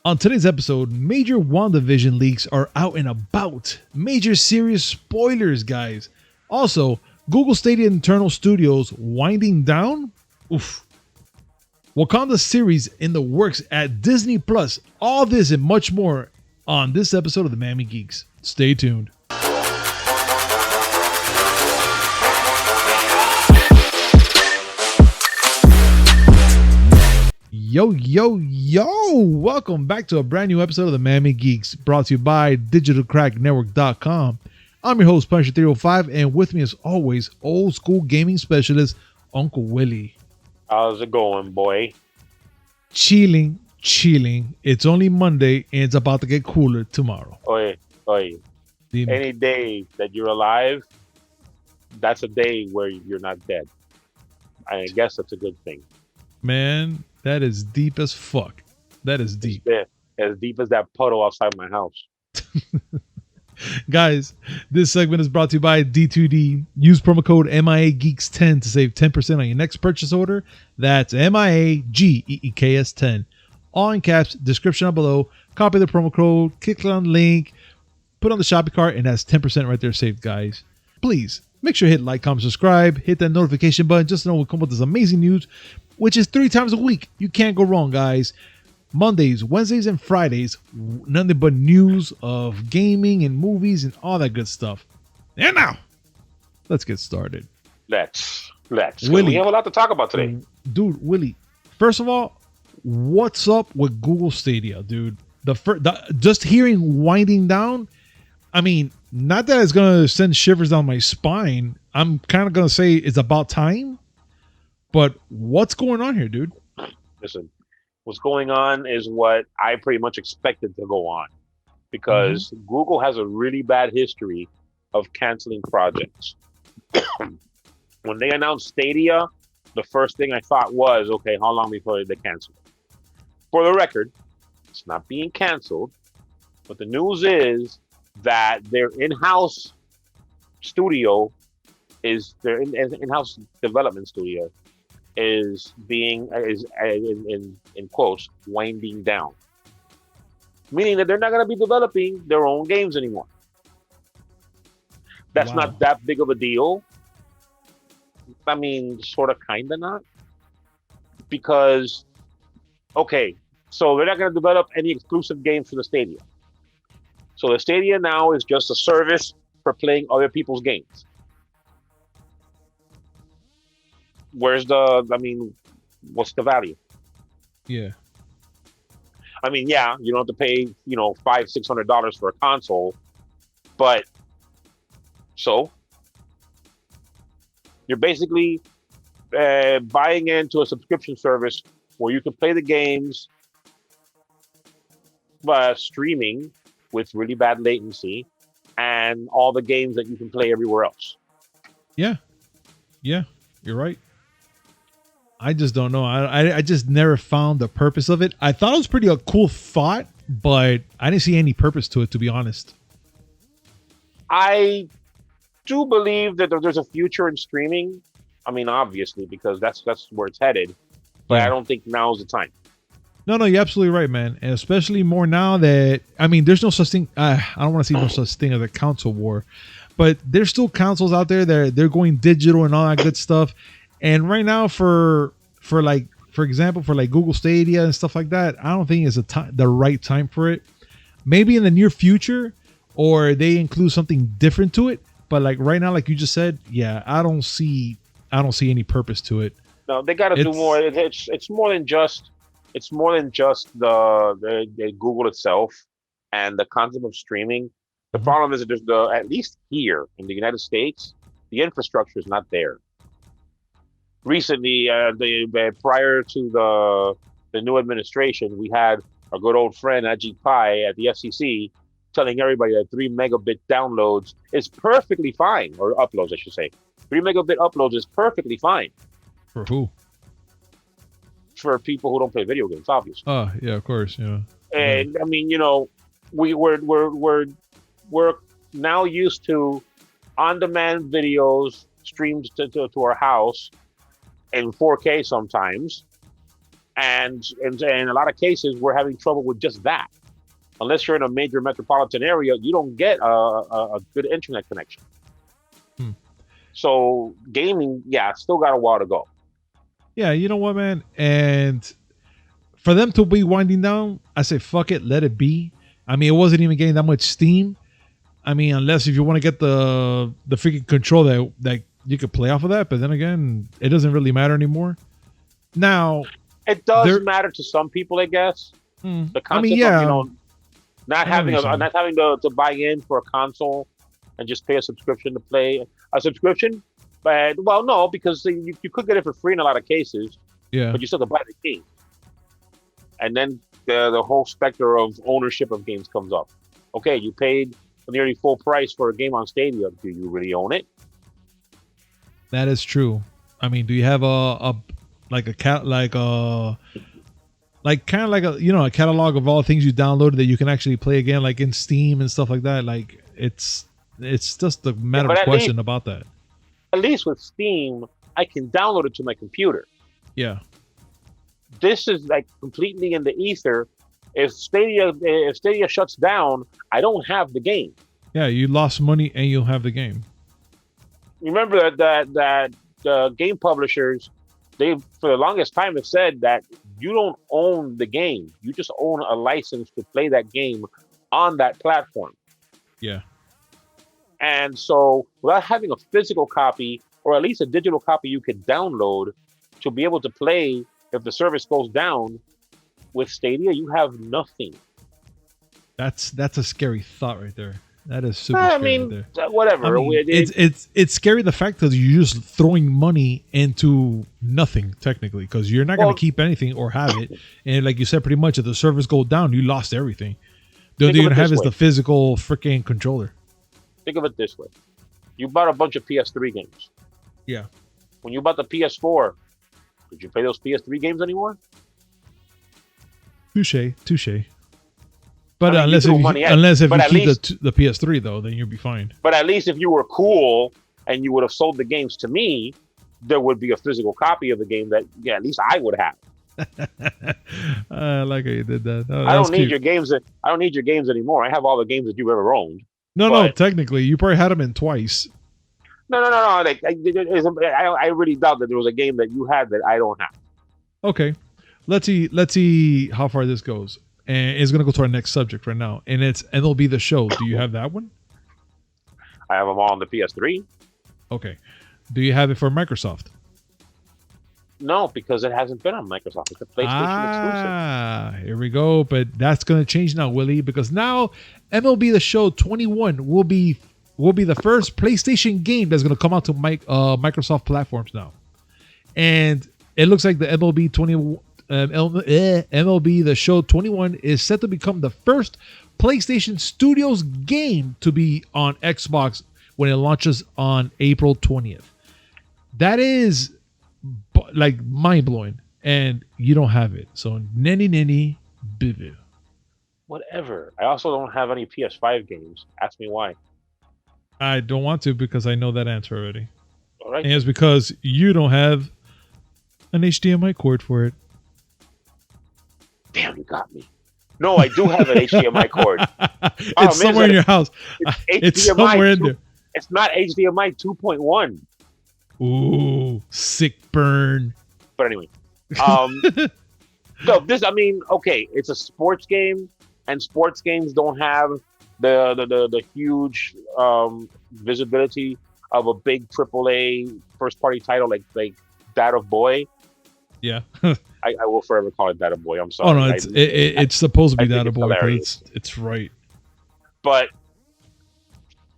On today's episode, major Wandavision leaks are out and about. Major serious spoilers, guys. Also, Google Stadia internal studios winding down? Oof. Wakanda series in the works at Disney Plus. All this and much more on this episode of the Miami Geeks. Stay tuned. Yo, welcome back to a brand new episode of the Miami Geeks, brought to you by digitalcracknetwork.com. I'm your host, Punisher 305, and with me as always, old school gaming specialist, Uncle Willie. How's it going, boy? Chilling. It's only Monday, and it's about to get cooler tomorrow. Oye. Any day that you're alive, that's a day where you're not dead. I guess that's a good thing. Man, that is deep as fuck. That is deep. As deep as that puddle outside my house. Guys, this segment is brought to you by D2D. Use promo code MIAGeeks10 to save 10% on your next purchase order. That's MIAGEEKS10. All in caps, description down below. Copy the promo code, click on the link, put on the shopping cart, and that's 10% right there saved, guys. Please, make sure to hit like, comment, subscribe, hit that notification button just to know we come with this amazing news, which is 3 times a week. You can't go wrong, guys. Mondays, Wednesdays, and Fridays, nothing but news of gaming and movies and all that good stuff. And now, let's get started. Let's. Willie, we have a lot to talk about today. Dude, Willie, first of all, what's up with Google Stadia, dude? Just hearing winding down, I mean, not that it's going to send shivers down my spine. I'm kind of going to say it's about time. But what's going on here, dude? Listen, what's going on is what I pretty much expected to go on, because Google has a really bad history of canceling projects. When they announced Stadia, the first thing I thought was, okay, how long before they cancel it? For the record, it's not being canceled, but the news is that their in-house studio their in-house development studio is in quotes winding down, meaning that they're not going to be developing their own games anymore. That's not that big of a deal. I mean, sort of, kind of not, because okay, so they're not going to develop any exclusive games for the Stadia. So the Stadia now is just a service for playing other people's games. What's the value? Yeah. I mean, yeah, you don't have to pay, $500-$600 for a console, but so you're basically buying into a subscription service where you can play the games streaming with really bad latency and all the games that you can play everywhere else. Yeah, you're right. I just don't know. I just never found the purpose of it. I thought it was pretty a cool thought, but I didn't see any purpose to it, to be honest. I do believe that there's a future in streaming. I mean, obviously, because that's where it's headed. But yeah. I don't think now's the time. No, you're absolutely right, man. And especially more now that, I mean, there's no such thing. I don't want to see no such thing as a console war, but there's still consoles out there that they're going digital and all that good stuff. And right now, for example, for Google Stadia and stuff like that, I don't think it's the right time for it. Maybe in the near future, or they include something different to it. But right now, like you just said, yeah, I don't see any purpose to it. No, they got to do more. It's more than just the Google itself and the concept of streaming. The problem is that there's at least here in the United States, the infrastructure is not there. Recently, prior to the new administration, we had our good old friend Ajit Pai at the FCC telling everybody that 3 megabit downloads is perfectly fine, or uploads, I should say. 3 megabit uploads is perfectly fine. For who? For people who don't play video games, obviously. Oh yeah, of course, yeah. And I mean, we're now used to on-demand videos streamed to our house in 4K sometimes, And in a lot of cases, we're having trouble with just that. Unless you're in a major metropolitan area, you don't get a good internet connection. So gaming, still got a while to go. Yeah, you know what, man? And for them to be winding down, I say, fuck it, let it be. I mean, it wasn't even getting that much steam. I mean, unless if you want to get the freaking control that you could play off of that. But then again, it doesn't really matter anymore. Now, it does matter to some people, I guess. The concept of, not having to buy in for a console and just pay a subscription to play a subscription. But no, because you could get it for free in a lot of cases. Yeah. But you still have to buy the game. And then the whole specter of ownership of games comes up. Okay, you paid nearly full price for a game on Stadia. Do you really own it? That is true. I mean, do you have a catalog of all things you downloaded that you can actually play again, like in Steam and stuff like that? Like it's just a matter of question about that. At least with Steam, I can download it to my computer. Yeah. This is like completely in the ether. If Stadia shuts down, I don't have the game. Yeah, you lost money and you'll have the game. Remember that game publishers, they for the longest time have said that you don't own the game. You just own a license to play that game on that platform. Yeah. And so without having a physical copy or at least a digital copy you could download to be able to play if the service goes down, with Stadia, you have nothing. That's a scary thought right there. That is super scary. I mean, right there. Whatever. I mean, it's scary the fact that you're just throwing money into nothing technically, because you're not going to keep anything or have it. And like you said, pretty much if the servers go down, you lost everything. The only thing you're going to have is the physical freaking controller. Think of it this way. You bought a bunch of PS3 games. Yeah. When you bought the PS4, did you play those PS3 games anymore? Touche. But unless if you keep the PS3 though, then you'll be fine. But at least if you were cool and you would have sold the games to me, there would be a physical copy of the game that at least I would have. I like how you did that. I don't need your games. I don't need your games anymore. I have all the games that you've ever owned. No. Technically, you probably had them in twice. No. Like, I really doubt that there was a game that you had that I don't have. Okay, let's see how far this goes. And it's going to go to our next subject right now. And it's MLB The Show. Do you have that one? I have them all on the PS3. Okay. Do you have it for Microsoft? No, because it hasn't been on Microsoft. It's a PlayStation exclusive. Here we go. But that's going to change now, Willie, because now MLB The Show 21 will be the first PlayStation game that's going to come out to Microsoft platforms now. And it looks like the MLB The Show 21 is set to become the first PlayStation Studios game to be on Xbox when it launches on April 20th. That is like mind-blowing, and you don't have it. So ninny boo. Whatever. I also don't have any PS5 games. Ask me why. I don't want to because I know that answer already. All right. And it's because you don't have an HDMI cord for it. Damn, you got me. No, I do have an HDMI cord. It's somewhere in your house. It's somewhere in there. It's not HDMI 2.1. Ooh, sick burn. But anyway, so this, I mean, okay, it's a sports game, and sports games don't have the huge visibility of a big AAA first party title like that of Boy. Yeah. I will forever call it Data Boy. I'm sorry. Oh no, it's supposed to be Data Boy because it's right. But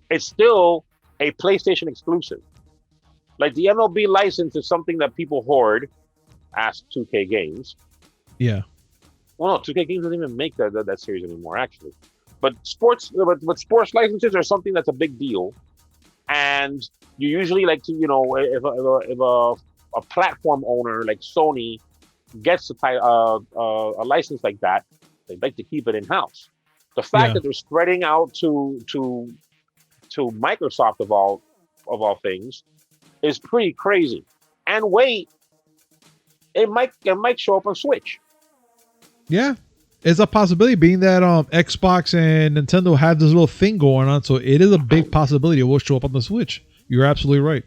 it's still a PlayStation exclusive. Like the MLB license is something that people hoard. Ask 2K Games. Yeah. Well, no, 2K Games doesn't even make that series anymore, actually. But sports licenses are something that's a big deal, and you usually like to, if a platform owner like Sony gets a license like that, they'd like to keep it in house. The fact that they're spreading out to Microsoft of all things is pretty crazy. And wait, it might show up on Switch. Yeah, it's a possibility, being that Xbox and Nintendo have this little thing going on, so it is a big possibility it will show up on the Switch. You're absolutely right.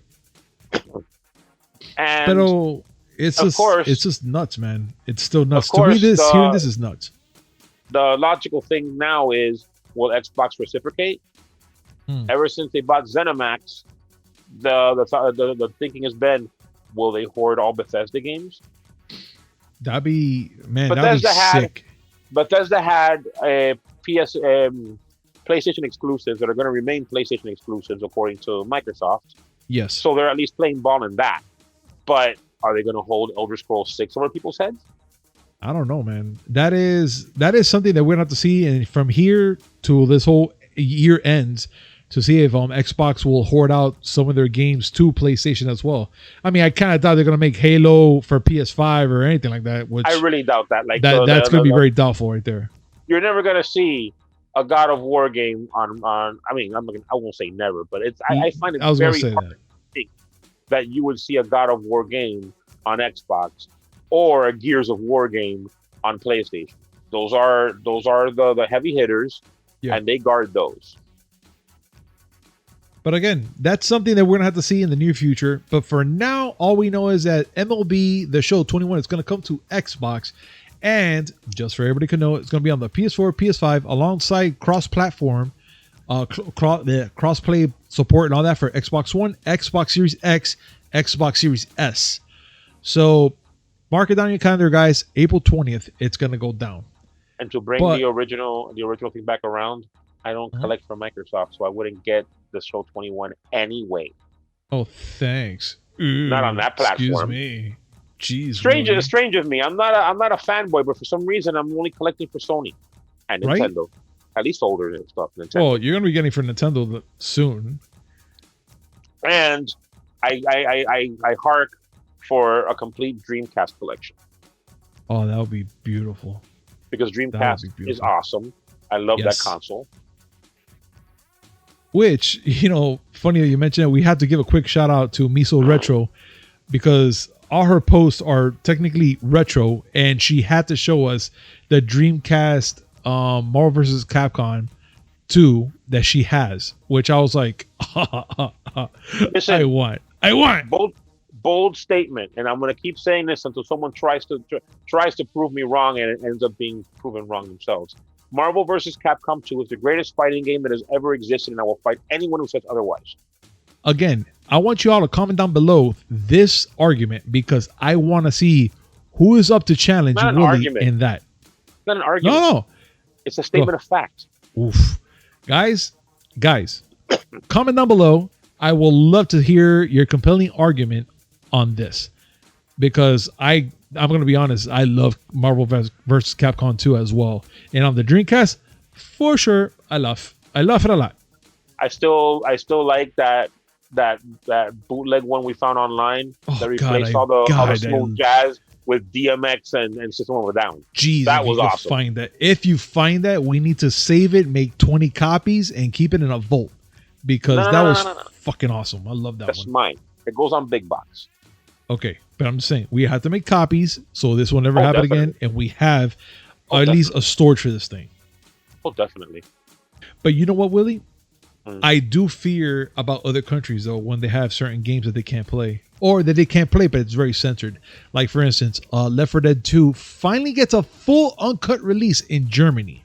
And But it's of just course, it's just nuts, man. It's still nuts. of To me, course, hearing this is nuts. the logical thing now is, will Xbox reciprocate? Ever since they bought ZeniMax, the thinking has been, will they hoard all Bethesda games? That'd be Bethesda sick. Bethesda had a PlayStation exclusives that are going to remain PlayStation exclusives according to Microsoft. Yes. So they're at least playing ball in that. But are they going to hold Elder Scrolls 6 over people's heads? I don't know, man. That is something that we're gonna have to see, and from here to this whole year ends, to see if Xbox will hoard out some of their games to PlayStation as well. I mean, I kind of doubt they're gonna make Halo for PS5 or anything like that. Which I really doubt that. Like that's gonna be very doubtful right there. You're never gonna see a God of War game on. I mean, I won't say never, but I find it very hard to think that you would see a God of War game on Xbox or a Gears of War game on PlayStation. Those are the heavy hitters, and they guard those. But again, that's something that we're gonna have to see in the near future. But for now, all we know is that MLB The Show 21 is gonna come to Xbox, and just for everybody to know, it's gonna be on the PS4, PS5, alongside cross-platform, cross-play support and all that for Xbox One, Xbox Series X, Xbox Series S. So mark it down in your calendar, guys. April 20th, it's gonna go down. And to bring the original thing back around, I don't collect from Microsoft, so I wouldn't get the Show 21 anyway. Oh, thanks. Ooh, not on that platform. Excuse me. Jeez. Strange of me. I'm not a fanboy, but for some reason I'm only collecting for Sony and Nintendo. Right? At least older stuff. Nintendo. Well, you're gonna be getting for Nintendo soon. And I hark for a complete Dreamcast collection. Oh, that would be beautiful. Because Dreamcast is awesome. I love that console. Which, funny that you mentioned it, we had to give a quick shout out to Miso Retro, because all her posts are technically retro, and she had to show us the Dreamcast Marvel vs. Capcom 2 that she has, which I was like, listen, I want. Bold statement, and I'm going to keep saying this until someone tries to prove me wrong, and it ends up being proven wrong themselves. Marvel vs. Capcom 2 is the greatest fighting game that has ever existed, and I will fight anyone who says otherwise. Again, I want you all to comment down below this argument, because I want to see who is up to challenge Willie in that. It's not an argument. No. It's a statement of fact. Oof. Guys, comment down below. I will love to hear your compelling argument on this, because I'm going to be honest, I love Marvel vs. Capcom 2 as well. And on the Dreamcast, for sure, I love it a lot. I still like that bootleg one we found online that replaced all the smooth jazz with DMX and System of a Down. Jeez, that was awesome. If you find that, we need to save it, make 20 copies, and keep it in a vault, because that was fucking awesome. I love that one. That's mine. It goes on big box. Okay, but I'm just saying, we have to make copies so this will never happen again, and we have at least a storage for this thing. Oh, definitely. But you know what, Willie? I do fear about other countries, though, when they have certain games that they can't play, or that they can't play, but it's very censored. Like, for instance, Left 4 Dead 2 finally gets a full uncut release in Germany.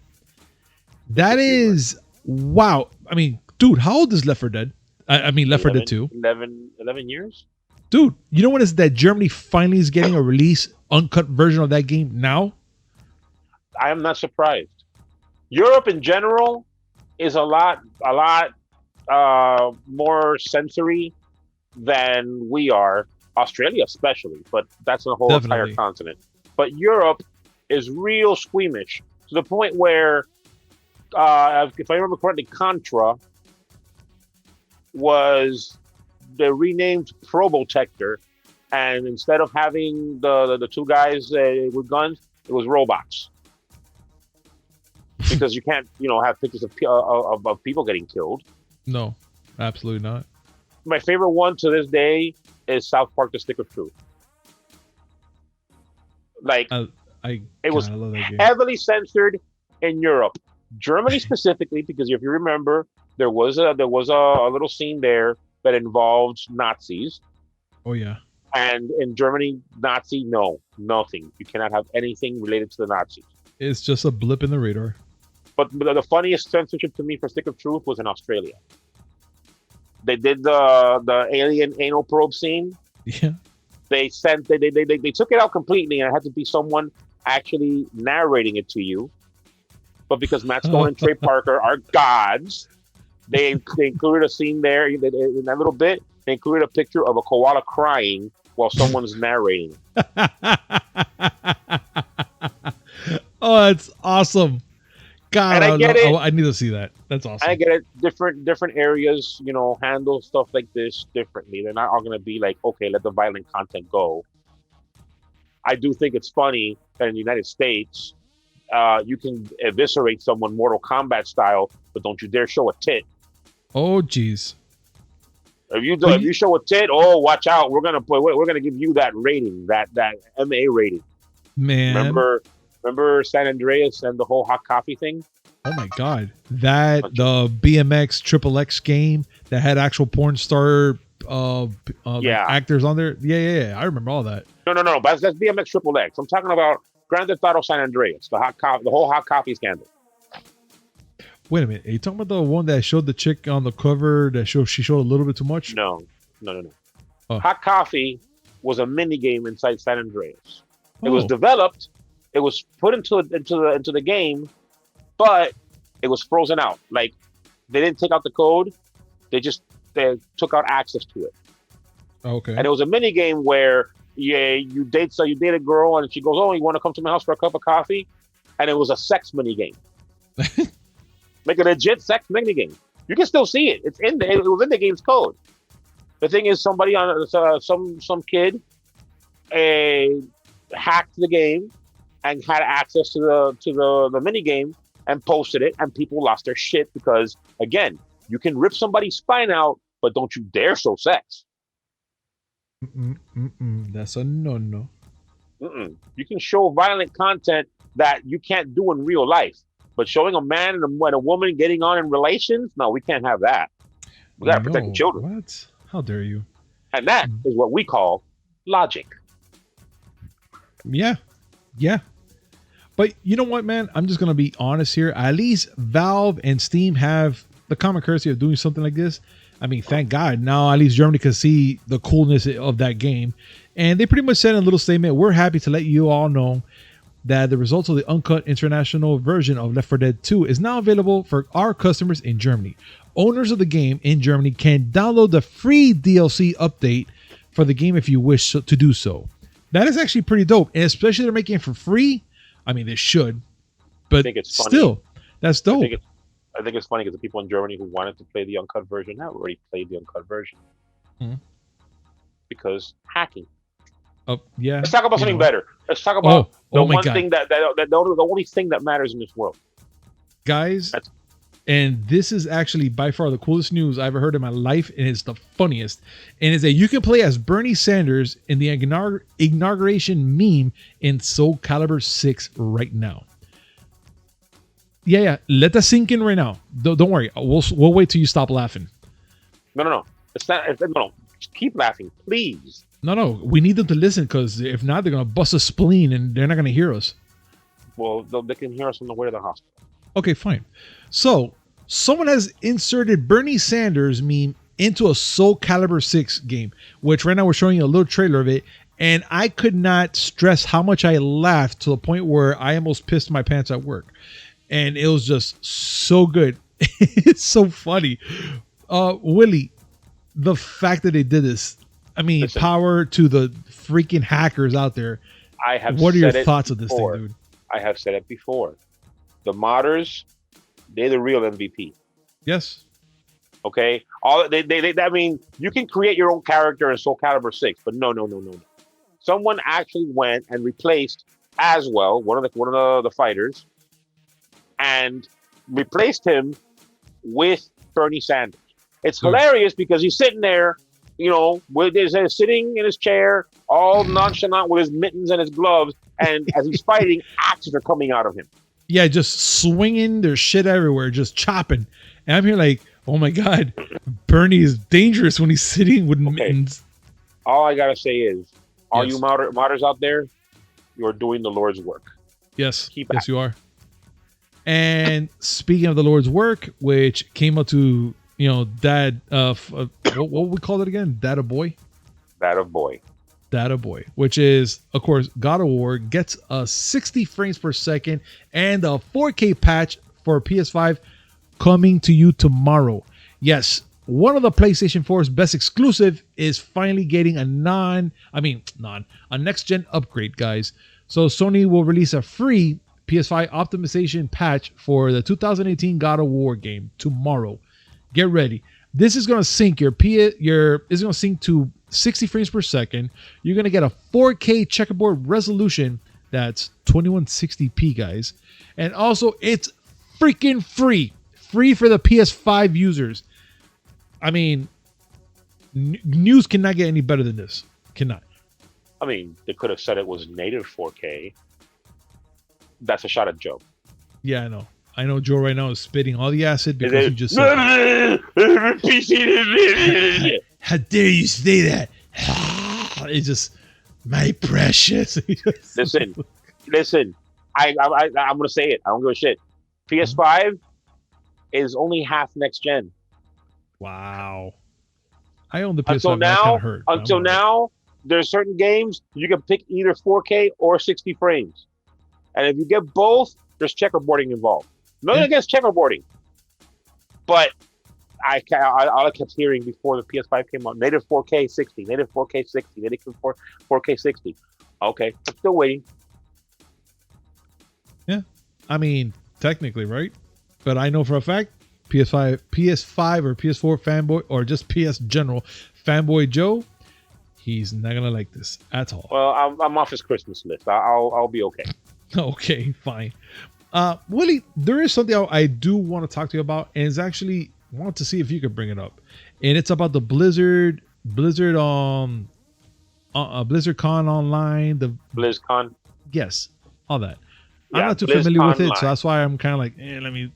That is, wow. I mean, dude, how old is Left 4 Dead? Left 4 Dead 2. 11 years? Dude, you know what is that Germany finally is getting a release uncut version of that game now? I am not surprised. Europe in general is a lot more sensory than we are. Australia especially, but that's a whole entire continent. But Europe is real squeamish to the point where, if I remember correctly, Contra was the renamed Probotector, and instead of having the two guys with guns, it was robots. Because you can't, have pictures of people getting killed. No, absolutely not. My favorite one to this day is South Park: The Stick of Truth. Like it was I love that game. heavily censored in Europe, Germany specifically, because if you remember, there was a little scene there that involved Nazis, Oh yeah. and in Germany, Nazi, no, nothing. You cannot have anything related to the Nazis. It's just a blip in the radar. But the funniest censorship to me for Stick of Truth was in Australia. They did the alien anal probe scene. Yeah. They took it out completely, and it had to be someone actually narrating it to you. But because Matt Stone and Trey Parker are gods, they included a scene there in that little bit. They included a picture of a koala crying while someone's narrating. Oh, that's awesome. God, And I get it. I need to see that. That's awesome. I get it. Different areas, handle stuff like this differently. They're not all going to be like, okay, let the violent content go. I do think it's funny that in the United States, you can eviscerate someone Mortal Kombat style, but don't you dare show a tit. Oh, jeez. If you show a tit, oh, watch out! We're gonna give you that rating, that MA rating. Man, remember San Andreas and the whole hot coffee thing? Oh my God, the BMX Triple X game that had actual porn star actors on there. Yeah. I remember all that. No. That's BMX Triple X. I'm talking about Grand Theft Auto San Andreas, the whole hot coffee scandal. Wait a minute. Are you talking about the one that showed the chick on the cover that she showed a little bit too much? No. Oh. Hot coffee was a mini game inside San Andreas. It was developed. It was put into the game, but it was frozen out. Like they didn't take out the code. They took out access to it. Okay. And it was a mini game where you date a girl and she goes, "Oh, you want to come to my house for a cup of coffee?" And it was a sex mini game. Like a legit sex mini game. You can still see it. It was in the game's code. The thing is, somebody on some kid hacked the game and had access to the mini game and posted it, and people lost their shit because, again, you can rip somebody's spine out, but don't you dare show sex. That's a no. You can show violent content that you can't do in real life. But showing a man and a woman getting on in relations, no, we can't have that. We got to protect the children. What? How dare you? And that is what we call logic. Yeah. But you know what, man? I'm just going to be honest here. At least Valve and Steam have the common courtesy of doing something like this. I mean, thank God. Now at least Germany can see the coolness of that game. And they pretty much said in a little statement, we're happy to let you all know that the results of the uncut international version of Left 4 Dead 2 is now available for our customers in Germany. Owners of the game in Germany can download the free DLC update for the game if you wish to do so. That is actually pretty dope, and especially they're making it for free. I mean, they should, but still, that's dope. I think it's funny because the people in Germany who wanted to play the uncut version have already played the uncut version because hacking. Yeah. Let's talk about something better. Let's talk about the only thing that matters in this world, guys. And this is actually by far the coolest news I've ever heard in my life, and it's the funniest. And it's that you can play as Bernie Sanders in the inauguration meme in SoulCalibur 6 right now. Yeah. Let that sink in right now. Don't worry. We'll wait till you stop laughing. No. No. Keep laughing, please. No. We need them to listen because if not, they're gonna bust a spleen and they're not gonna hear us. Well, they can hear us on the way to the hospital. Okay, fine. So someone has inserted Bernie Sanders meme into a SoulCalibur 6 game, which right now we're showing you a little trailer of it, and I could not stress how much I laughed to the point where I almost pissed my pants at work. And it was just so good. It's so funny. Willie, the fact that they did this, I mean, listen, power to the freaking hackers out there. What are your thoughts of this thing, dude? I have said it before. The modders, they're the real MVP. Yes. Okay. I mean, you can create your own character in SoulCalibur 6, but no. Someone actually went and replaced Aswell, one of the fighters, and replaced him with Bernie Sanders. It's hilarious because he's sitting there, sitting in his chair, all nonchalant with his mittens and his gloves, and as he's fighting, axes are coming out of him. Yeah, just swinging their shit everywhere, just chopping. And I'm here like, oh my God, Bernie is dangerous when he's sitting with mittens. All I gotta say is, all you modders out there, you're doing the Lord's work. Yes, yes, you are. And speaking of the Lord's work, which came out to, Dad, what we call it again? Data Boy? Data Boy, which is, of course, God of War gets a 60 frames per second and a 4K patch for PS5 coming to you tomorrow. Yes, one of the PlayStation 4's best exclusive is finally getting a next-gen upgrade, guys. So Sony will release a free PS5 optimization patch for the 2018 God of War game tomorrow. Get ready. This is going to sync it's going to sync to 60 frames per second. You're going to get a 4K checkerboard resolution that's 2160p, guys. And also, it's freaking free. Free for the PS5 users. I mean, news cannot get any better than this. Cannot. I mean, they could have said it was native 4K. That's a shot at Joe. Yeah, I know. I know Joe right now is spitting all the acid because he just said, how dare you say that? It's just, my precious. Listen. I'm going to say it. I don't give a shit. PS5 is only half next gen. Wow. I own the PS5. Until now, there's certain games you can pick either 4K or 60 frames. And if you get both, there's checkerboarding involved. Nothing against checkerboarding. But all I kept hearing before the PS5 came out, native 4K 60, native 4K 60, native 4K 60. Okay, I'm still waiting. Yeah, I mean, technically, right? But I know for a fact, PS5 or PS4 fanboy, or just PS general fanboy Joe, he's not gonna like this at all. Well, I'm off his Christmas list. I'll be okay. Okay, fine. Willie, there is something I do want to talk to you about, and it's actually want to see if you could bring it up, and it's about the BlizzCon online, the BlizzCon. Yes, all that. Yeah, I'm not too familiar with it, so that's why I'm kind of like,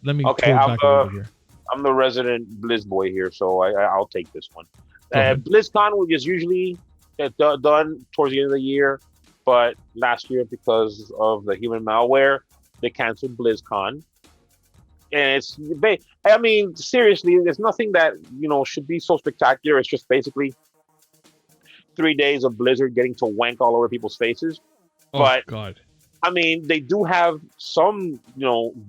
let me. Okay, back over here. I'm the resident Blizz boy here, so I'll take this one. BlizzCon was usually done towards the end of the year, but last year, because of the human malware, they canceled BlizzCon. And seriously, there's nothing that, should be so spectacular. It's just basically 3 days of Blizzard getting to wank all over people's faces. Oh, but, God. I mean, they do have some,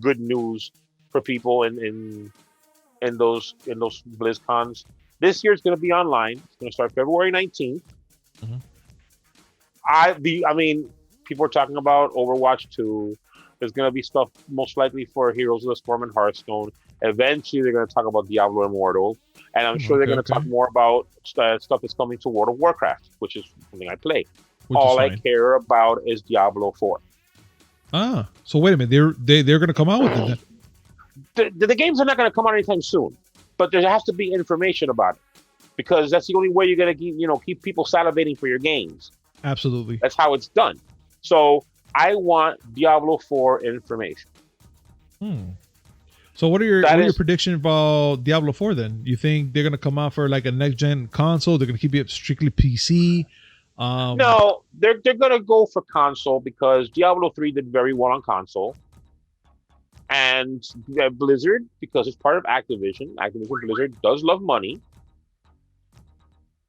good news for people in those BlizzCons. This year it's going to be online. It's going to start February 19th. Mm-hmm. People are talking about Overwatch 2. There's going to be stuff most likely for Heroes of the Storm and Hearthstone. Eventually, they're going to talk about Diablo Immortal. And I'm sure they're going to talk more about stuff that's coming to World of Warcraft, which is something I play. All I care about is Diablo 4. Ah, so wait a minute. They're going to come out with it. The games are not going to come out anytime soon. But there has to be information about it. Because that's the only way you're going to keep people salivating for your games. Absolutely. That's how it's done. So I want Diablo 4 information. So what are your predictions about Diablo 4 then? You think they're going to come out for like a next-gen console? They're going to keep it strictly PC? No, they're going to go for console because Diablo 3 did very well on console. And Blizzard, because it's part of Activision Blizzard does love money.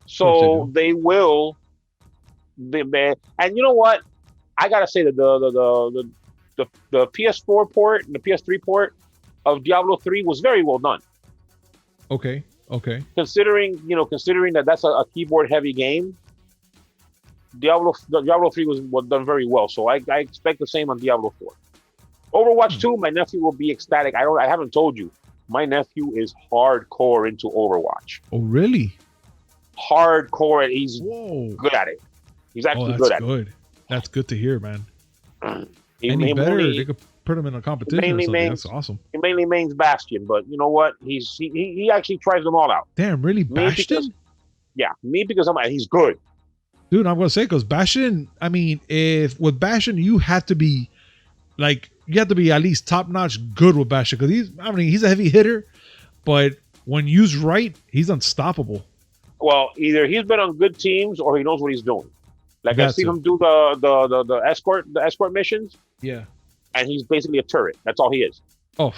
So they will. And you know what? I gotta say that the PS4 port and the PS3 port of Diablo 3 was very well done. Okay. Considering that that's a keyboard heavy game, Diablo 3 was done very well. So I expect the same on Diablo 4. Overwatch 2, my nephew will be ecstatic. I haven't told you. My nephew is hardcore into Overwatch. Oh, really? Hardcore, and he's good at it. He's actually good at it. That's good to hear, man. They could put him in a competition or something. That's awesome. He mainly mains Bastion, but you know what? He actually tries them all out. Damn, really? Bastion? Because he's good. Dude, I'm gonna say because Bastion. I mean, if with Bastion you have to be like you have to be at least top notch good with Bastion because he's a heavy hitter, but when used right, he's unstoppable. Well, either he's been on good teams or he knows what he's doing. Like I've seen to. him do the escort missions, Yeah. and he's basically a turret. That's all he is. Oh.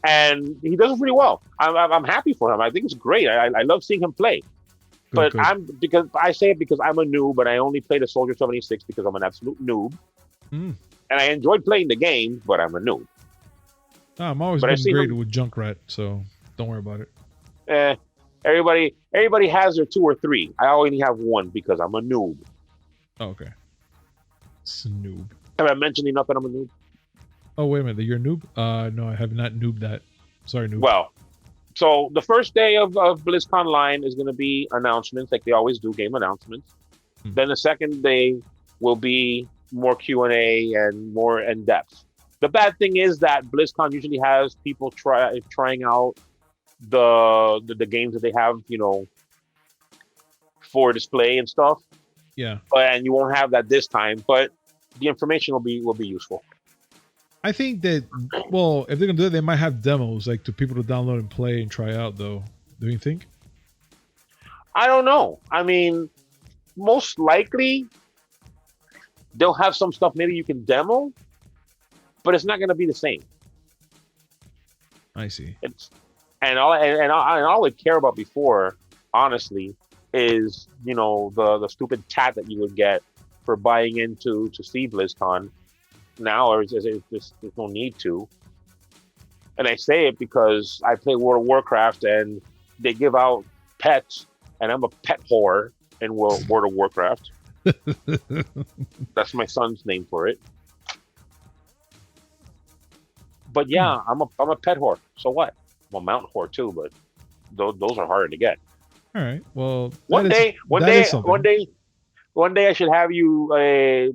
And he does it pretty well. I'm happy for him. I think it's great. I love seeing him play. But good. I say it because I'm a noob, and I only play the Soldier 76 because I'm an absolute noob. Mm. And I enjoyed playing the game, but I'm a noob. I'm always been great with Junkrat, so don't worry about it. Everybody has their 2 or 3. I only have 1 because I'm a noob. Oh, okay. Snoob. Have I mentioned enough that I'm a noob? Oh, wait a minute. You're a noob? No, I have not noobed that. Sorry, noob. Well, so the first day of BlizzConline is going to be announcements, like they always do, game announcements. Then the second day will be more Q&A and more in-depth. The bad thing is that BlizzCon usually has people trying out the games that they have, for display and stuff. Yeah. And you won't have that this time, but the information will be useful. I think that, well, if they're going to do it, they might have demos like to people to download and play and try out, though. Do you think? I don't know. I mean, most likely they'll have some stuff maybe you can demo, but it's not going to be the same. I see. And all I would care about before, honestly, is the stupid tat that you would get for buying into see BlizzCon. Now, there's no need to. And I say it because I play World of Warcraft and they give out pets, and I'm a pet whore in World of Warcraft. That's my son's name for it. But yeah, I'm a pet whore. So what? I'm a mount whore too, but those are harder to get. All right. Well, one day I should have you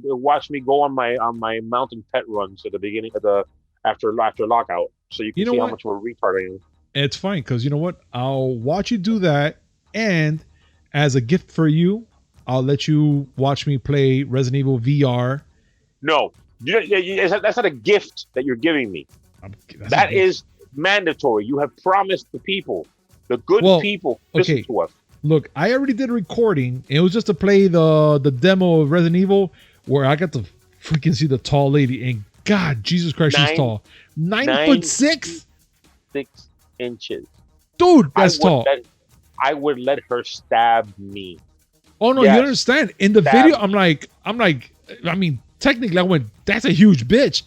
watch me go on my mountain pet runs at the beginning of after lockout, so you can see how much of a retard I am. It's fine because you know what? I'll watch you do that, and as a gift for you, I'll let you watch me play Resident Evil VR. No, that's not a gift that you're giving me. That is mandatory. You have promised the people, the good people, listen to us. Look, I already did a recording. It was just to play the demo of Resident Evil where I got to freaking see the tall lady. And God, Jesus Christ, she's tall. 9'6"? 6 inches. Dude, that's tall. I would let her stab me. Oh, no, you understand. In the video, I'm like, I mean, technically I went, that's a huge bitch.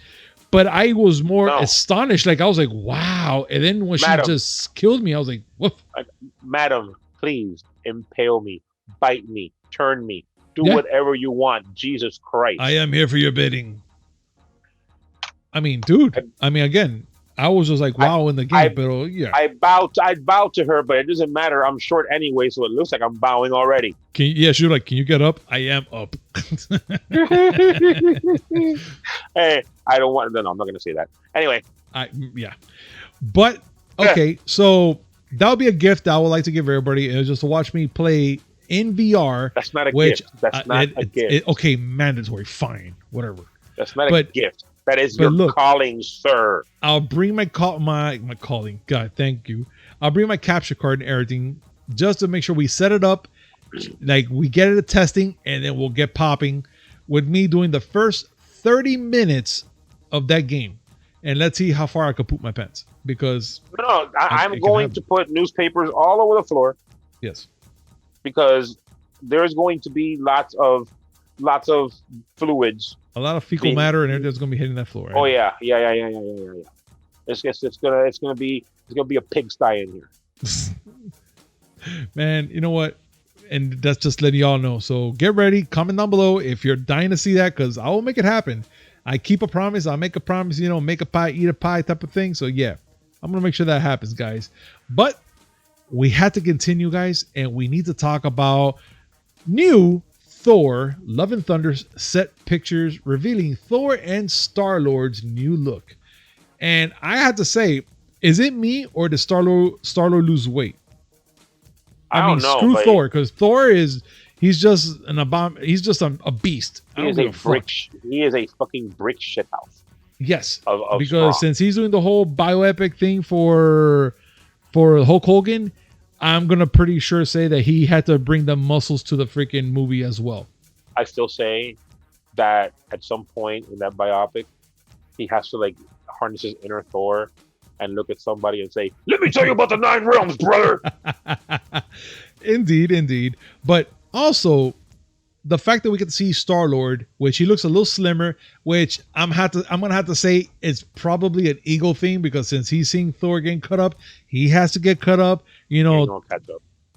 But I was more astonished. Like, I was like, wow. And then when she just killed me, I was like, woof. Madam, please impale me, bite me, turn me, do whatever you want. Jesus Christ. I am here for your bidding. I mean, dude, again, I was just like, wow, in the game, but yeah. I'd bow to her, but it doesn't matter. I'm short anyway, so it looks like I'm bowing already. She's like, can you get up? I am up. Hey, I don't want, no, I'm not going to say that. Anyway. But, okay, so that would be a gift I would like to give everybody. It was just to watch me play in VR. That's not a gift. That's not a gift. Okay, mandatory. Fine. Whatever. That's not a gift. That is your calling, sir. I'll bring my calling. God, thank you. I'll bring my capture card and everything just to make sure we set it up. Like we get it to testing and then we'll get popping with me doing the first 30 minutes of that game. And let's see how far I can poop my pants. Because I'm going to put newspapers all over the floor. Yes. Because there's going to be lots of fluids. A lot of fecal matter and everything's going to be hitting that floor. Right? Oh yeah. It's gonna be a pigsty in here. Man, you know what? And that's just letting y'all know. So get ready. Comment down below if you're dying to see that, because I will make it happen. I keep a promise. I'll make a promise, make a pie, eat a pie type of thing. So yeah, I'm going to make sure that happens, guys. But we had to continue, guys, and we need to talk about new Thor Love and Thunder set pictures revealing Thor and Star-Lord's new look. And I had to say, is it me or does Star-Lord lose weight? I mean, screw Thor, because Thor is, He's just an bomb. He's just a beast. He is a fucking brick shithouse. Yes, of because strong. since he's doing the whole bioepic thing for Hulk Hogan, I'm gonna pretty sure say that he had to bring the muscles to the freaking movie as well. I still say that at some point in that biopic, he has to like harness his inner Thor and look at somebody and say, "Let me tell you about the 9 realms, brother." Indeed. But also, the fact that we get to see Star-Lord, which he looks a little slimmer, which I'm gonna have to say is probably an ego thing, because since he's seeing Thor getting cut up, he has to get cut up. You know,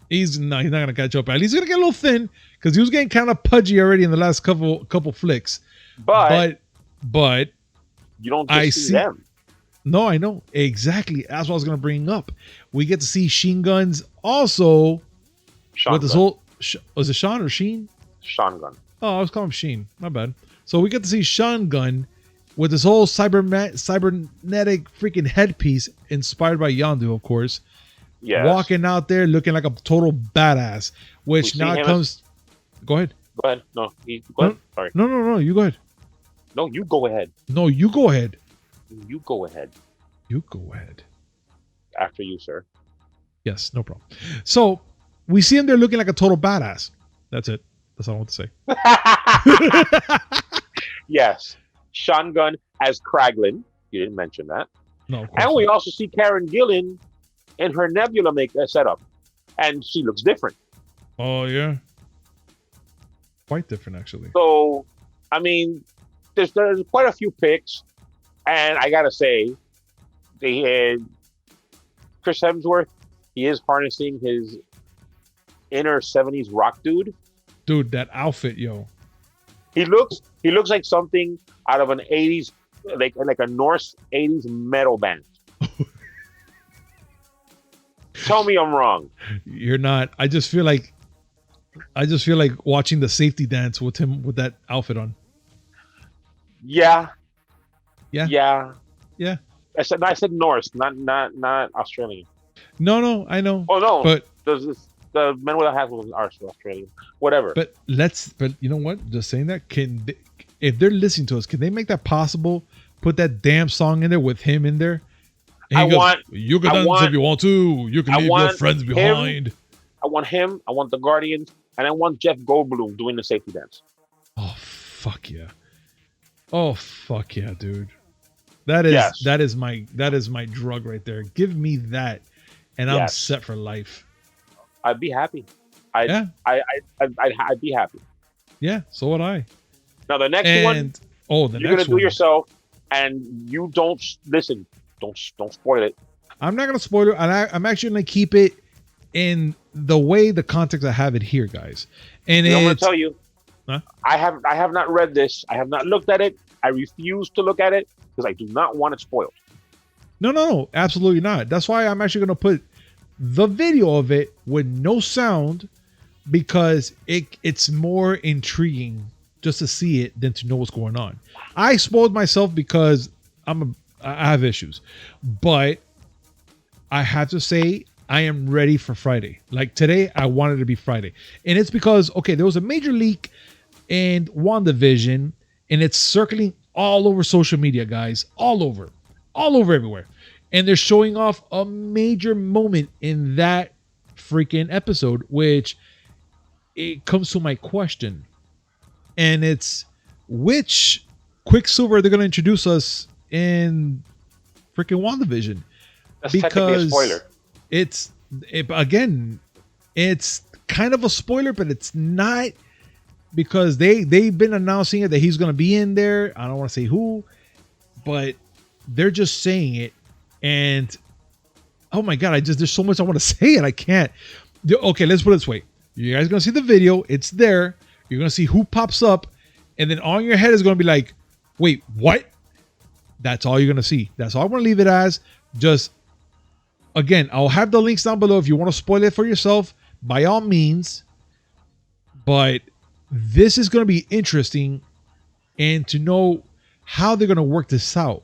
he's not gonna catch up. At least he's gonna get a little thin, because he was getting kind of pudgy already in the last couple flicks. But you don't just see them. No, I know exactly. That's what I was gonna bring up. We get to see Sheen Guns also. Sean with this whole was it Sean or Sheen? Sean Gunn. Oh, I was calling him Sheen. My bad. So we get to see Sean Gunn with this whole cybernetic freaking headpiece inspired by Yondu, of course. Yes. Walking out there looking like a total badass. Which now comes. Go ahead. Go ahead. No, go ahead. Sorry. No. You go ahead. No, you go ahead. No, you go ahead. You go ahead. You go ahead. After you, sir. Yes, no problem. So we see him there looking like a total badass. That's it. That's all I want to say. Yes. Sean Gunn as Kraglin. You didn't mention that. No. And we also see Karen Gillan in her Nebula setup. And she looks different. Oh, yeah. Quite different, actually. So, I mean, there's quite a few picks. And I got to say, Chris Hemsworth, he is harnessing his inner 70s rock dude. Dude, that outfit, yo. He looks like something out of an 80s, like a Norse 80s metal band. Tell me I'm wrong. You're not. I just feel like watching the safety dance with him with that outfit on. Yeah. Yeah. I said Norse, not Australian. No, I know. Oh no, but the Men Without Hats was Australian. Whatever. But you know what? Just saying that, if they're listening to us, can they make that possible? Put that damn song in there with him in there. And you can dance if you want to. You can leave your friends behind. I want him. I want the Guardians, and I want Jeff Goldblum doing the safety dance. Oh fuck yeah! Oh fuck yeah, dude! That is my drug right there. Give me that, and I'm set for life. I'd be happy. I'd be happy. Yeah, so would I. Now the next one. Oh, the you're next gonna do yourself, and you don't listen. Don't spoil it. I'm not gonna spoil it, and I'm actually gonna keep it in the way the context I have it here, guys. And I'm gonna tell you, I have not read this. I have not looked at it. I refuse to look at it because I do not want it spoiled. No, absolutely not. That's why I'm actually gonna put the video of it with no sound, because it's more intriguing just to see it than to know what's going on. I spoiled myself because I have issues, but I have to say I am ready for Friday. Like today, I wanted it to be Friday, and it's because there was a major leak in WandaVision, and it's circling all over social media, guys, all over everywhere, and they're showing off a major moment in that freaking episode, which it comes to my question, and it's which Quicksilver they're going to introduce us in freaking WandaVision. That's technically a spoiler. It's kind of a spoiler, but it's not, because they've been announcing it that he's going to be in there. I don't want to say who, but they're just saying it, and oh my god, there's so much I want to say and I can't. Okay, let's put it this way: you guys are going to see the video. It's there. You're going to see who pops up, and then on your head is going to be like, wait, what? That's all you're going to see. That's all I'm going to leave it as. Just, again, I'll have the links down below if you want to spoil it for yourself, by all means. But this is going to be interesting, and to know how they're going to work this out.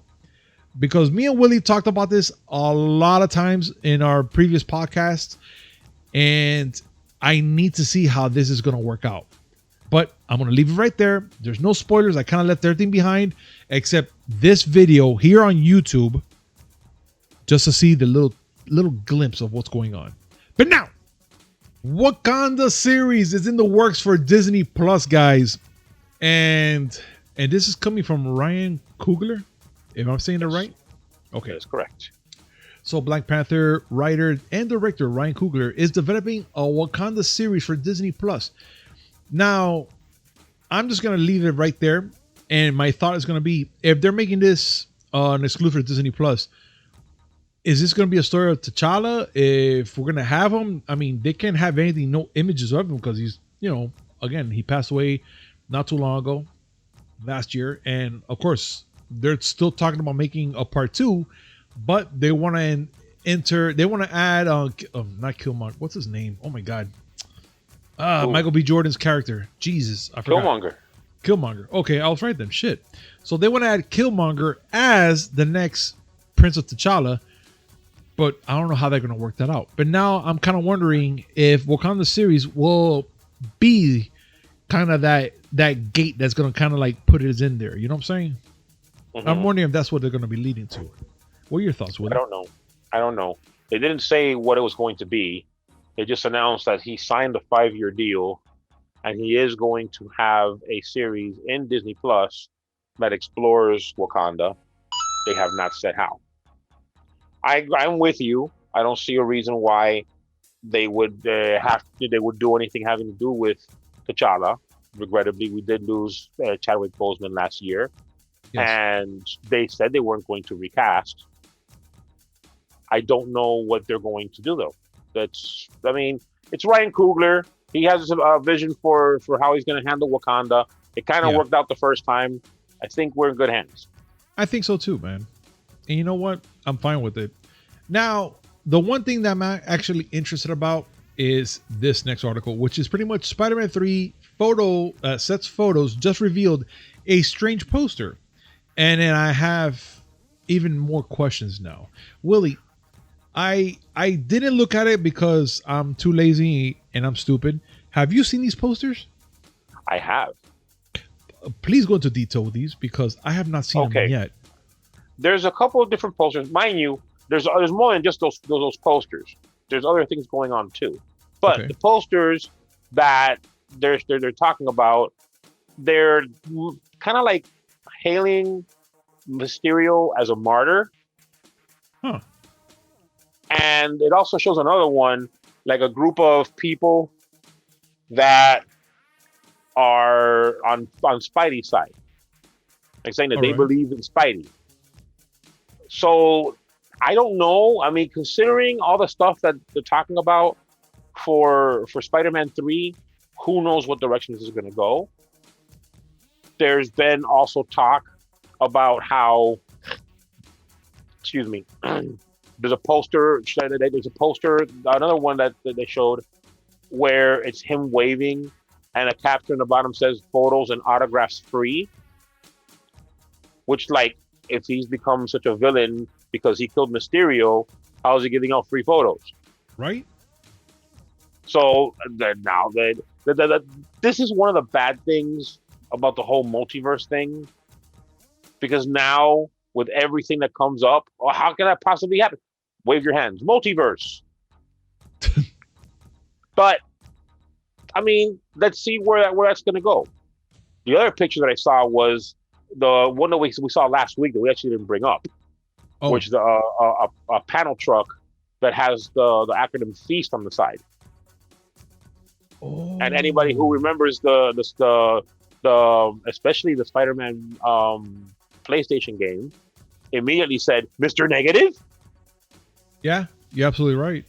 Because me and Willie talked about this a lot of times in our previous podcasts, and I need to see how this is going to work out. But I'm going to leave it right there. There's no spoilers. I kind of left everything behind except this video here on YouTube just to see the little glimpse of what's going on. But now, Wakanda series is in the works for Disney Plus, guys. And this is coming from Ryan Coogler, if I'm saying it right. Okay, that's correct. So Black Panther writer and director Ryan Coogler is developing a Wakanda series for Disney Plus. Now, I'm just going to leave it right there. And my thought is going to be, if they're making this an exclusive for Disney Plus, is this going to be a story of T'Challa? If we're going to have him, I mean, they can't have anything, no images of him because he's, again, he passed away not too long ago, last year. And of course, they're still talking about making a part 2, but they want to add, not Killmonger, what's his name? Oh my God. Michael B. Jordan's character. Jesus, I forgot. Killmonger. Okay, I was right then. Shit. So they want to add Killmonger as the next Prince of T'Challa, but I don't know how they're going to work that out. But now I'm kind of wondering if Wakanda series will be kind of that gate that's going to kind of like put it in there. You know what I'm saying? Mm-hmm. I'm wondering if that's what they're going to be leading to. What are your thoughts, Willie? I don't know. They didn't say what it was going to be. They just announced that he signed a 5-year deal and he is going to have a series in Disney Plus that explores Wakanda. They have not said how. I'm with you. I don't see a reason why they would do anything having to do with T'Challa. Regrettably, we did lose Chadwick Boseman last year, yes. And they said they weren't going to recast. I don't know what they're going to do though. It's Ryan Coogler. He has a vision for how he's going to handle Wakanda. It kind of worked out the first time. I think we're in good hands. I think so too, man. And you know what? I'm fine with it. Now, the one thing that I'm actually interested about is this next article, which is pretty much Spider-Man 3 sets photos just revealed a strange poster. And then I have even more questions now. Willie, I didn't look at it because I'm too lazy and I'm stupid. Have you seen these posters? I have. Please go into detail with these because I have not seen them yet. There's a couple of different posters. Mind you, there's more than just those posters. There's other things going on too. But the posters that they're talking about, they're kind of like hailing Mysterio as a martyr. Huh. And it also shows another one, like a group of people that are on Spidey's side. Like saying that they believe in Spidey. So I don't know. I mean, considering all the stuff that they're talking about for Spider-Man 3, who knows what direction this is going to go. There's been also talk about how, there's a poster, another one that they showed where it's him waving and a caption on the bottom says photos and autographs free. Which, like, if he's become such a villain because he killed Mysterio, how is he giving out free photos? Right. So now this is one of the bad things about the whole multiverse thing, because now with everything that comes up, how can that possibly happen? Wave your hands, multiverse. But I mean, let's see where that's going to go. The other picture that I saw was the one that we saw last week that we actually didn't bring up, which is a panel truck that has the acronym FEAST on the side. Oh. And anybody who remembers the especially the Spider-Man PlayStation game immediately said, Mr. Negative? Yeah, you're absolutely right.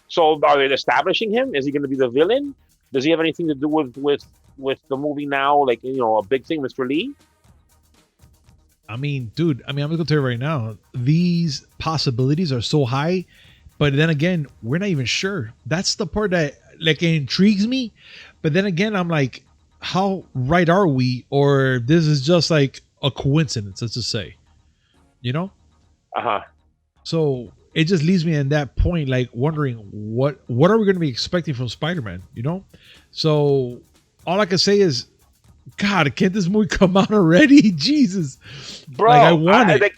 So are they establishing him? Is he going to be the villain? Does he have anything to do with the movie now? Like, a big thing, Mr. Lee? I mean, dude, I'm going to tell you right now, these possibilities are so high, but then again, we're not even sure. That's the part that intrigues me. But then again, I'm like, how right are we? Or this is just like a coincidence, let's just say, Uh-huh. So it just leaves me in that point, like wondering what are we going to be expecting from Spider-Man, you know? So all I can say is, God, can't this movie come out already? Jesus, bro. Like I want it. Like,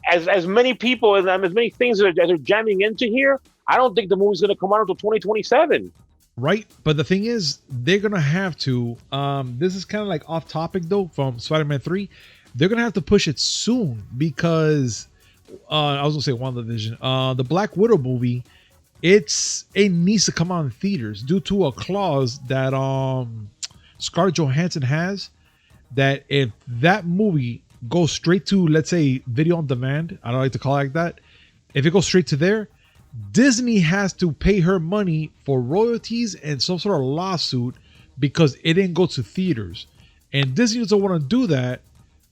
as many people and as many things that are jamming into here, I don't think the movie's going to come out until 2027. Right, but the thing is, they're gonna have to. This is kind of like off topic though from Spider-Man 3. They're gonna have to push it soon because I was gonna say WandaVision. The Black Widow movie, it needs to come out in theaters due to a clause that Scarlett Johansson has, that if that movie goes straight to, let's say, video on demand, I don't like to call it like that. If it goes straight to there, Disney has to pay her money for royalties and some sort of lawsuit because it didn't go to theaters. And Disney doesn't want to do that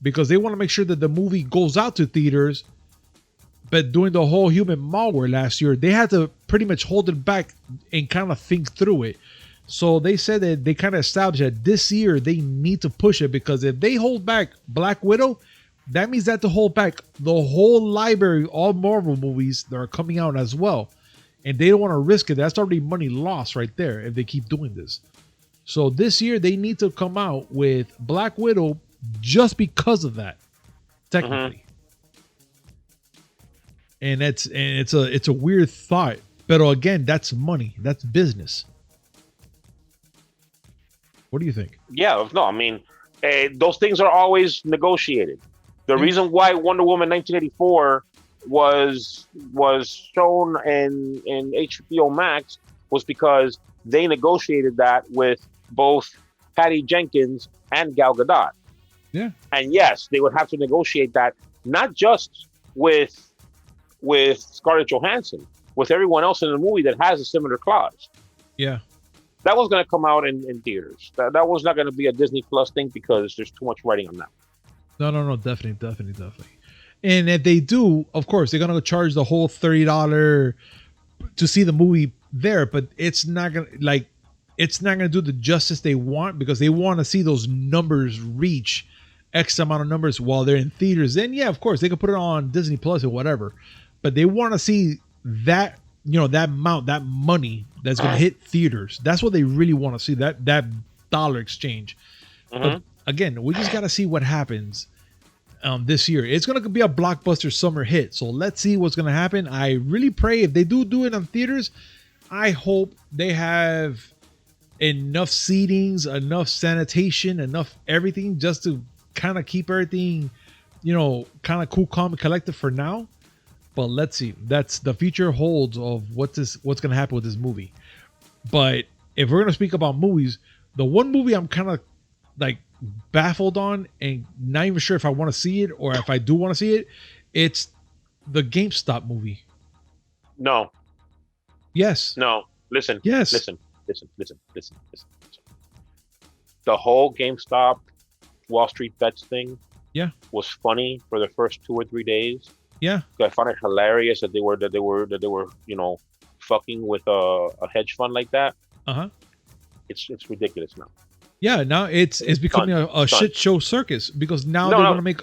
because they want to make sure that the movie goes out to theaters. But during the whole human malware last year, they had to pretty much hold it back and kind of think through it. So they said that they kind of established that this year they need to push it, because if they hold back Black Widow, that means that to hold back the whole library, all Marvel movies that are coming out as well. And they don't want to risk it. That's already money lost right there if they keep doing this. So this year they need to come out with Black Widow just because of that, technically. And it's a weird thought. But again, that's money. That's business. What do you think? Yeah, no, I mean, those things are always negotiated. The reason why Wonder Woman 1984 was shown in HBO Max was because they negotiated that with both Patty Jenkins and Gal Gadot. Yeah. And yes, they would have to negotiate that not just with Scarlett Johansson, with everyone else in the movie that has a similar clause. Yeah. That was going to come out in theaters. That was not going to be a Disney Plus thing because there's too much writing on that. No, definitely. And if they do, of course, they're gonna charge the whole $30 to see the movie there, but it's not gonna do the justice they want, because they want to see those numbers reach X amount of numbers while they're in theaters. Then yeah, of course, they can put it on Disney Plus or whatever, but they want to see that, that amount, that money that's gonna hit theaters. That's what they really want to see, that dollar exchange. But again, we just gotta see what happens this year. It's gonna be a blockbuster summer hit, so let's see what's gonna happen. I really pray if they do it on theaters, I hope they have enough seatings, enough sanitation, enough everything, just to kind of keep everything, kind of cool, calm, and collected for now. But let's see. That's the future holds of what's gonna happen with this movie. But if we're gonna speak about movies, the one movie I'm kind of like baffled on and not even sure if I want to see it, or if I do want to see it, it's the GameStop movie. No. Yes. No. Listen. Yes. Listen. The whole GameStop Wall Street Bets thing, was funny for the first 2 or 3 days. Yeah. I found it hilarious that they were fucking with a hedge fund like that. It's ridiculous now. Yeah, now it's becoming a shit show circus, because now they want to make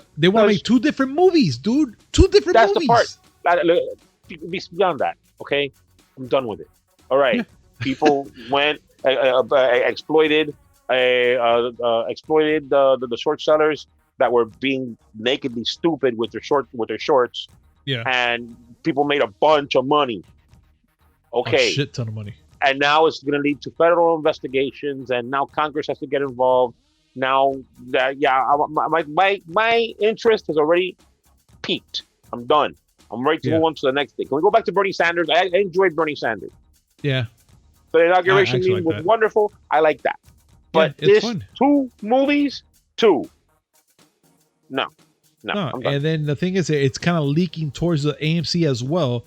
2 different movies, dude. 2 different movies. That's the part. Beyond that, okay? I'm done with it. All right. Yeah. People went exploited the short sellers that were being nakedly stupid with their shorts. Yeah. And people made a bunch of money. Okay. A shit ton of money. And now it's going to lead to federal investigations, and now Congress has to get involved. Now, my interest has already peaked. I'm done. I'm ready to move on to the next thing. Can we go back to Bernie Sanders? I enjoyed Bernie Sanders. Yeah. The inauguration meeting was wonderful. I like that. But this fun. 2 movies, 2. No. And then the thing is, it's kind of leaking towards the AMC as well.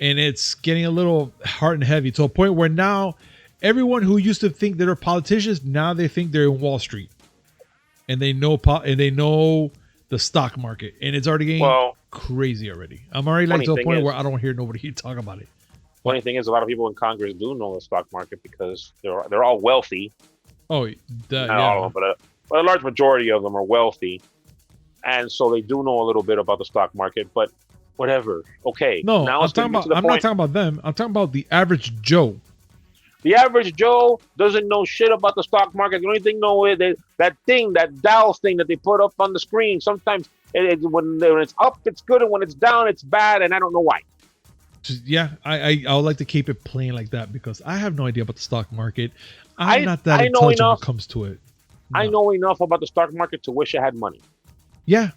And it's getting a little hard and heavy, to a point where now everyone who used to think they're politicians, now they think they're in Wall Street, and they know the stock market, and it's already getting crazy already. I'm already to a point where I don't hear nobody talk about it. Funny thing is, a lot of people in Congress do know the stock market because they're all wealthy. Oh, not all of them, but a large majority of them are wealthy, and so they do know a little bit about the stock market. But whatever. Okay. No, now I'm not talking about them. I'm talking about the average Joe. The average Joe doesn't know shit about the stock market. The only thing know is that dial thing that they put up on the screen. Sometimes when it's up, it's good, and when it's down, it's bad, and I don't know why. Yeah, I would like to keep it plain like that because I have no idea about the stock market. I'm not that intelligent when it comes to it. No. I know enough about the stock market to wish I had money. Yeah.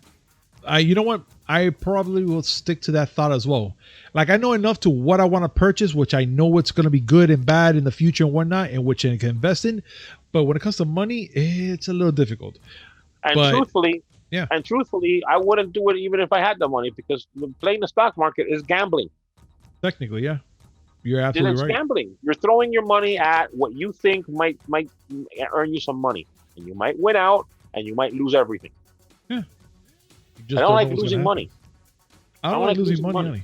You know what? I probably will stick to that thought as well. Like, I know enough to what I want to purchase, which I know what's going to be good and bad in the future and whatnot, and which I can invest in. But when it comes to money, it's a little difficult. And truthfully, I wouldn't do it even if I had the money, because playing the stock market is gambling. Technically, yeah. You're absolutely right. It's gambling. You're throwing your money at what you think might earn you some money. And you might win out, and you might lose everything. Yeah. I don't like losing money. I don't like losing money.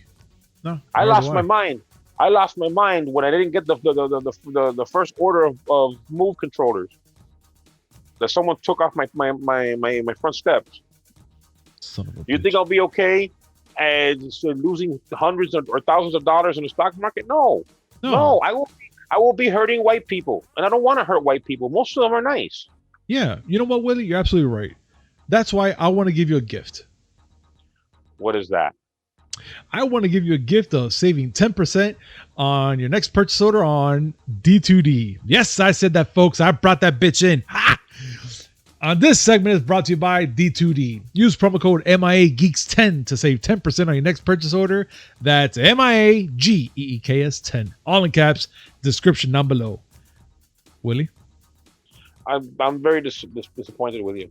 No. I lost my mind. I lost my mind when I didn't get the first order of Move controllers that someone took off my front steps. Son of a You bitch. think I'll be okay and so losing hundreds or thousands of dollars in the stock market? No. I will be hurting white people, and I don't want to hurt white people. Most of them are nice. Yeah. You know what, Willie? You're absolutely right. That's why I want to give you a gift. What is that? I want to give you a gift of saving 10% on your next purchase order on D2D. Yes, I said that, folks. I brought that bitch in. Ha! This segment is brought to you by D2D. Use promo code MIA Geeks 10 to save 10% on your next purchase order. That's MIAGEEKS 10. All in caps. Description down below. Willie? I'm very disappointed with you.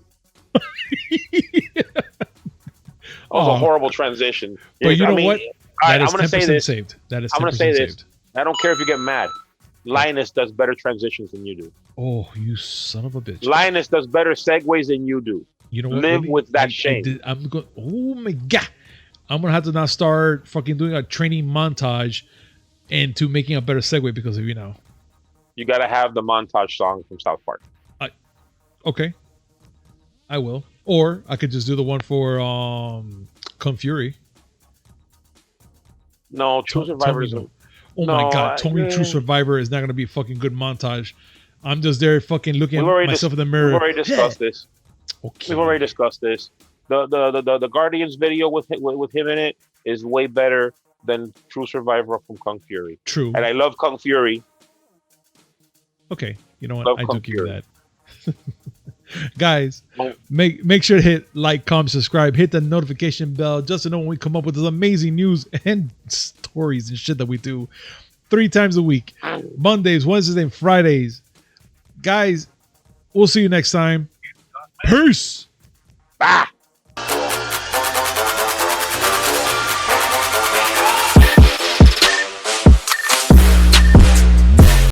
That was a horrible transition. But you know what? I'm going to say this. Saved. That is 10% I'm going to say this. saved. I don't care if you get mad. Linus does better transitions than you do. Oh, you son of a bitch. Linus does better segues than you do. You know what? Live with that shame. I'm going. Oh my god! I'm gonna have to now start fucking doing a training montage into making a better segue because of you now. You got to have the montage song from South Park. Okay. I will. Or I could just do the one for Kung Fury. No, True Survivor is. Oh my god, Tony True Survivor is not gonna be a fucking good montage. I'm just there fucking looking at myself in the mirror. We've already discussed this. Okay. We've already discussed this. The Guardians video with him in it is way better than True Survivor from Kung Fury. True. And I love Kung Fury. Okay. You know what? I do give you that. Guys, make sure to hit like, comment, subscribe, hit the notification bell just to know when we come up with this amazing news and stories and shit that we do 3 times a week. Mondays, Wednesdays, and Fridays. Guys, we'll see you next time. Peace. Bye.